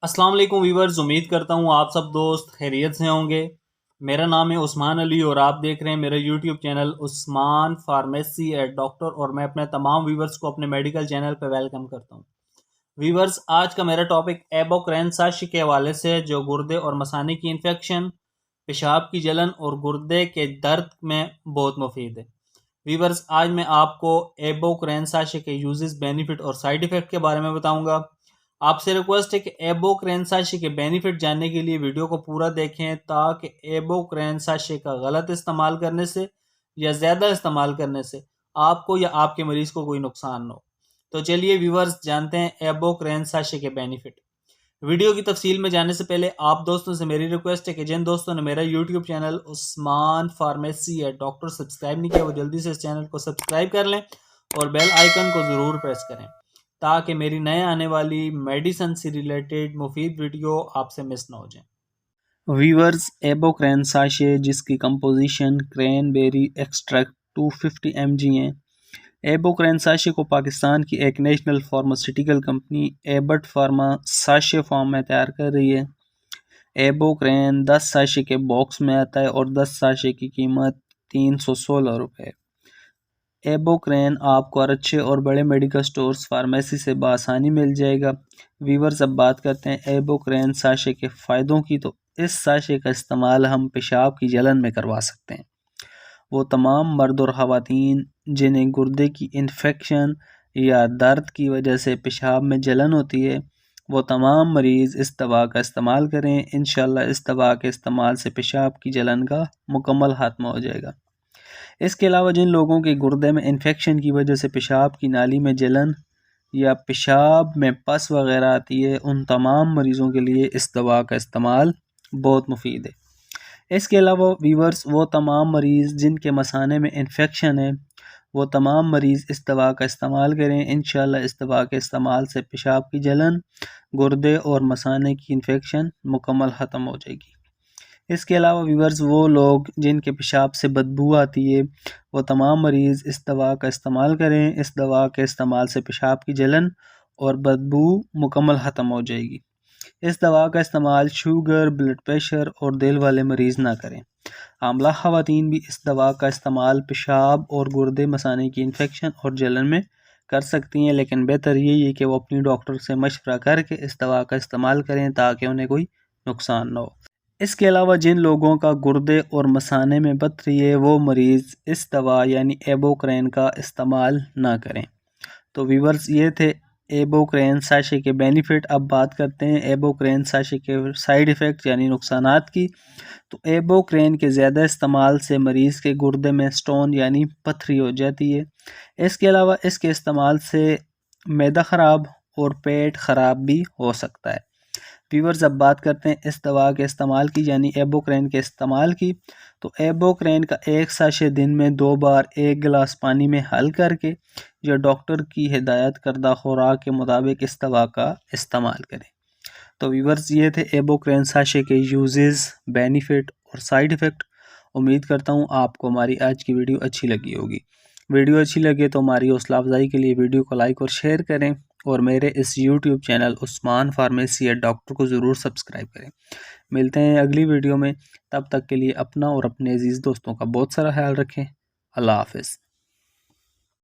अस्सलाम वालेकुम वीवर्स, उम्मीद करता हूँ आप सब दोस्त खैरियत से होंगे। मेरा नाम है उस्मान अली और आप देख रहे हैं मेरा YouTube channel Usman pharmacy eight doctor और मैं अपने तमाम वीवर्स को अपने मेडिकल चैनल पर वेलकम करता हूँ। वीवर्स, आज का मेरा टॉपिक एबोक्रेनसाशी के हवाले से है, जो गुर्दे और मसाने की इन्फेक्शन, पेशाब की जलन और गुर्दे के दर्द में बहुत मुफीद है। वीवर्स, आज मैं आपको एबोक्रेनसाशी के यूजेस, बेनिफिट और साइड इफ़ेक्ट के बारे में बताऊंगा। आपसे रिक्वेस्ट है कि एबोक्रेनसाशी के बेनिफिट जानने के लिए वीडियो को पूरा देखें, ताकि एबोक्रेनसाशी का गलत इस्तेमाल करने से या ज़्यादा इस्तेमाल करने से आपको या आपके मरीज़ को कोई नुकसान न हो। तो चलिए वीवर्स, जानते हैं एबोक्रेनसाशी के बेनिफिट। वीडियो की तफसील में जाने से पहले आप दोस्तों से मेरी रिक्वेस्ट है कि जिन दोस्तों ने मेरा यूट्यूब चैनल उस्मान फार्मेसी या डॉक्टर सब्सक्राइब नहीं किया, वो जल्दी से इस चैनल को सब्सक्राइब कर लें और बेल आइकन को ज़रूर प्रेस करें, ताकि मेरी नए आने वाली मेडिसिन से रिलेटेड मुफीद वीडियो आपसे मिस ना हो जाए। वीवर्स, एबोक्रेनसाशी जिसकी कंपोजिशन क्रैनबेरी एक्सट्रैक्ट 250 mg है। एबोक्रेनसाशी को पाकिस्तान की एक national pharmaceutical company Abbott pharma sachet form में तैयार कर रही है। एबोक्रेन 10 साशे के बॉक्स में आता है और 10 साशे की कीमत 316 रुपये। एबोक्रेन आपको अच्छे और बड़े मेडिकल स्टोर्स फार्मेसी से बआसानी मिल जाएगा। वीवर्स, अब बात करते हैं एबोक्रेन साशे के फ़ायदों की। तो इस साशे का इस्तेमाल हम पेशाब की जलन में करवा सकते हैं। वो तमाम मर्द और ख़वातीन जिन्हें गुर्दे की इन्फेक्शन या दर्द की वजह से पेशाब में जलन होती है, वो तमाम मरीज़ इस दवा का इस्तेमाल करें। इंशाल्लाह इस दवा के इस्तेमाल से पेशाब की जलन का मुकम्मल खात्मा हो जाएगा। इसके अलावा जिन लोगों के गुर्दे में इन्फेक्शन की वजह से पेशाब की नाली में जलन या पेशाब में पस वगैरह आती है, उन तमाम मरीज़ों के लिए इस दवा का इस्तेमाल बहुत मुफीद है। इसके अलावा वीवर्स, वो तमाम मरीज़ जिनके मसाने में इन्फेक्शन है, वो तमाम मरीज़ इस दवा का इस्तेमाल करें। इंशाल्लाह इस दवा के इस्तेमाल से पेशाब की जलन, गुर्दे और मसाने की इन्फेक्शन मुकम्मल ख़त्म हो जाएगी। इसके अलावा वीवर्स, वो लोग जिनके पेशाब से बदबू आती है, वो तमाम मरीज़ इस दवा का इस्तेमाल करें। इस दवा के इस्तेमाल से पेशाब की जलन और बदबू मुकम्मल ख़त्म हो जाएगी। इस दवा का इस्तेमाल शुगर, ब्लड प्रेशर और दिल वाले मरीज़ ना करें। आमला ख़वातीन भी इस दवा का इस्तेमाल पेशाब और गुर्दे मसाने की इन्फेक्शन और जलन में कर सकती हैं, लेकिन बेहतर यही है कि वो अपनी डॉक्टर से मशवरा करके इस दवा का इस्तेमाल करें, ताकि उन्हें कोई नुकसान ना हो। इसके अलावा जिन लोगों का गुर्दे और मसाने में पथरी है, वो मरीज़ इस दवा यानी एबोक्रेन का इस्तेमाल ना करें। तो वीवर्स, ये थे एबोक्रेन साशे के बेनिफिट। अब बात करते हैं एबोक्रेन साशे के साइड इफ़ेक्ट यानी नुकसानात की। तो एबोक्रेन के ज़्यादा इस्तेमाल से मरीज़ के गुर्दे में स्टोन यानी पथरी हो जाती है। इसके अलावा इसके इस्तेमाल से मैदा ख़राब और पेट ख़राब भी हो सकता है। वीवर्स, अब बात करते हैं इस दवा के इस्तेमाल की यानी एबोक्रेन के इस्तेमाल की। तो एबोक्रेन का एक साशे दिन में 2 बार 1 गिलास पानी में हल करके या डॉक्टर की हिदायत करदा खुराक के मुताबिक इस दवा का इस्तेमाल करें। तो वीवर्स, ये थे एबोक्रेन साशे के यूजेस, बेनिफिट और साइड इफ़ेक्ट। उम्मीद करता हूँ आपको हमारी आज की वीडियो अच्छी लगी होगी। वीडियो अच्छी लगे तो हमारी हौसला अफजाई के लिए वीडियो को लाइक और शेयर करें और मेरे इस YouTube channel Usman pharmacy eight doctor को ज़रूर सब्सक्राइब करें। मिलते हैं अगली वीडियो में, तब तक के लिए अपना और अपने अजीज़ दोस्तों का बहुत सारा ख्याल रखें। अल्लाह हाफ़िज़।